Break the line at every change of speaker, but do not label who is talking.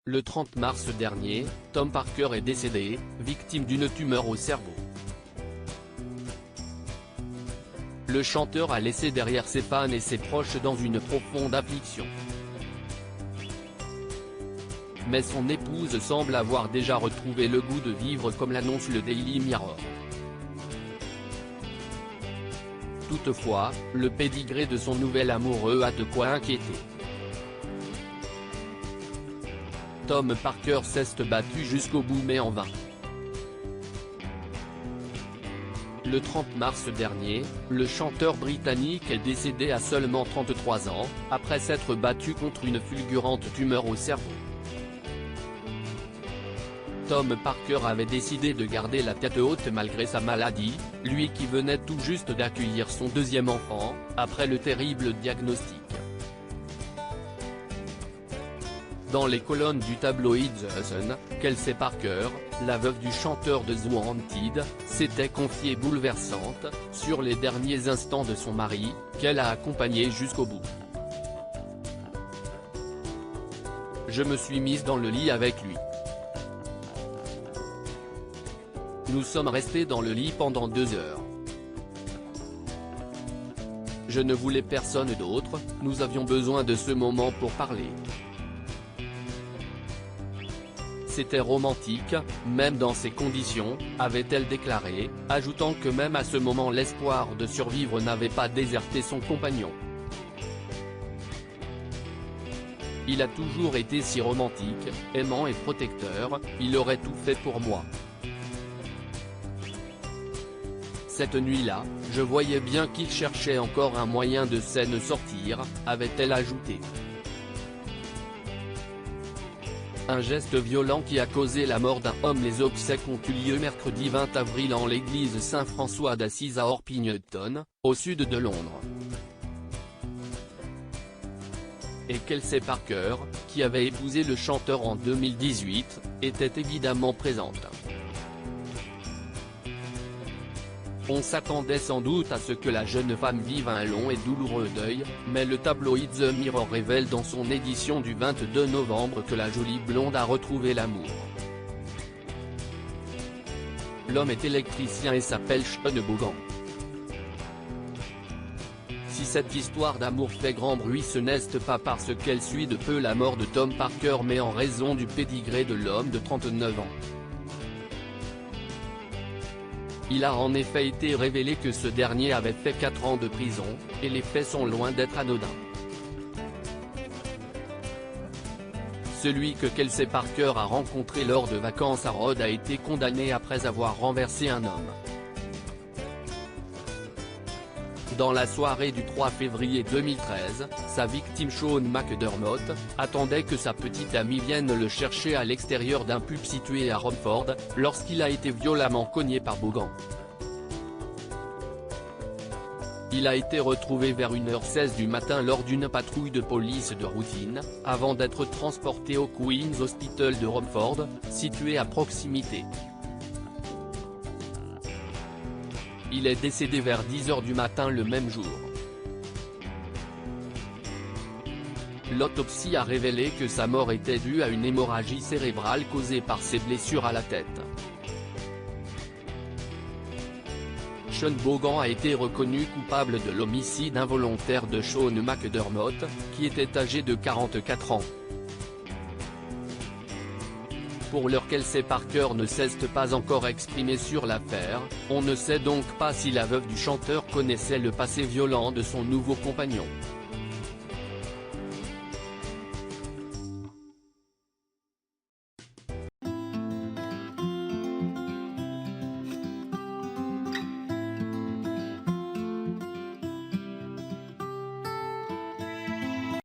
Le 30 mars dernier, Tom Parker est décédé, victime d'une tumeur au cerveau. Le chanteur a laissé derrière ses fans et ses proches dans une profonde affliction. Mais son épouse semble avoir déjà retrouvé le goût de vivre, comme l'annonce le Daily Mirror. Toutefois, le pédigré de son nouvel amoureux a de quoi inquiéter. Tom Parker s'est battu jusqu'au bout mais en vain. Le 30 mars dernier, le chanteur britannique est décédé à seulement 33 ans, après s'être battu contre une fulgurante tumeur au cerveau. Tom Parker avait décidé de garder la tête haute malgré sa maladie, lui qui venait tout juste d'accueillir son deuxième enfant, après le terrible diagnostic. Dans les colonnes du tabloïd The Sun, Kelsey Parker, la veuve du chanteur de The Wanted, s'était confiée bouleversante, sur les derniers instants de son mari, qu'elle a accompagné jusqu'au bout. « Je me suis mise dans le lit avec lui. Nous sommes restés dans le lit pendant 2 heures. Je ne voulais personne d'autre, nous avions besoin de ce moment pour parler. C'était romantique, même dans ces conditions, avait-elle déclaré, ajoutant que même à ce moment l'espoir de survivre n'avait pas déserté son compagnon. Il a toujours été si romantique, aimant et protecteur, il aurait tout fait pour moi. Cette nuit-là, je voyais bien qu'il cherchait encore un moyen de s'en sortir, avait-elle ajouté. Un geste violent qui a causé la mort d'un homme. Les obsèques ont eu lieu mercredi 20 avril en l'église Saint-François d'Assise à Orpington, au sud de Londres. Et Kelsey Parker, qui avait épousé le chanteur en 2018, était évidemment présente. On s'attendait sans doute à ce que la jeune femme vive un long et douloureux deuil, mais le tabloïd The Mirror révèle dans son édition du 22 novembre que la jolie blonde a retrouvé l'amour. L'homme est électricien et s'appelle Sean Bogan. Si cette histoire d'amour fait grand bruit, ce n'est pas parce qu'elle suit de peu la mort de Tom Parker mais en raison du pédigré de l'homme de 39 ans. Il a en effet été révélé que ce dernier avait fait 4 ans de prison, et les faits sont loin d'être anodins. Celui que Kelsey Parker a rencontré lors de vacances à Rhodes a été condamné après avoir renversé un homme. Dans la soirée du 3 février 2013, sa victime Sean McDermott attendait que sa petite amie vienne le chercher à l'extérieur d'un pub situé à Romford, lorsqu'il a été violemment cogné par Bogan. Il a été retrouvé vers 1h16 du matin lors d'une patrouille de police de routine, avant d'être transporté au Queen's Hospital de Romford, situé à proximité. Il est décédé vers 10h du matin le même jour. L'autopsie a révélé que sa mort était due à une hémorragie cérébrale causée par ses blessures à la tête. Sean Bogan a été reconnu coupable de l'homicide involontaire de Sean McDermott, qui était âgé de 44 ans. Pour l'heure, Kelsey Parker ne s'est pas encore exprimé sur l'affaire, on ne sait donc pas si la veuve du chanteur connaissait le passé violent de son nouveau compagnon.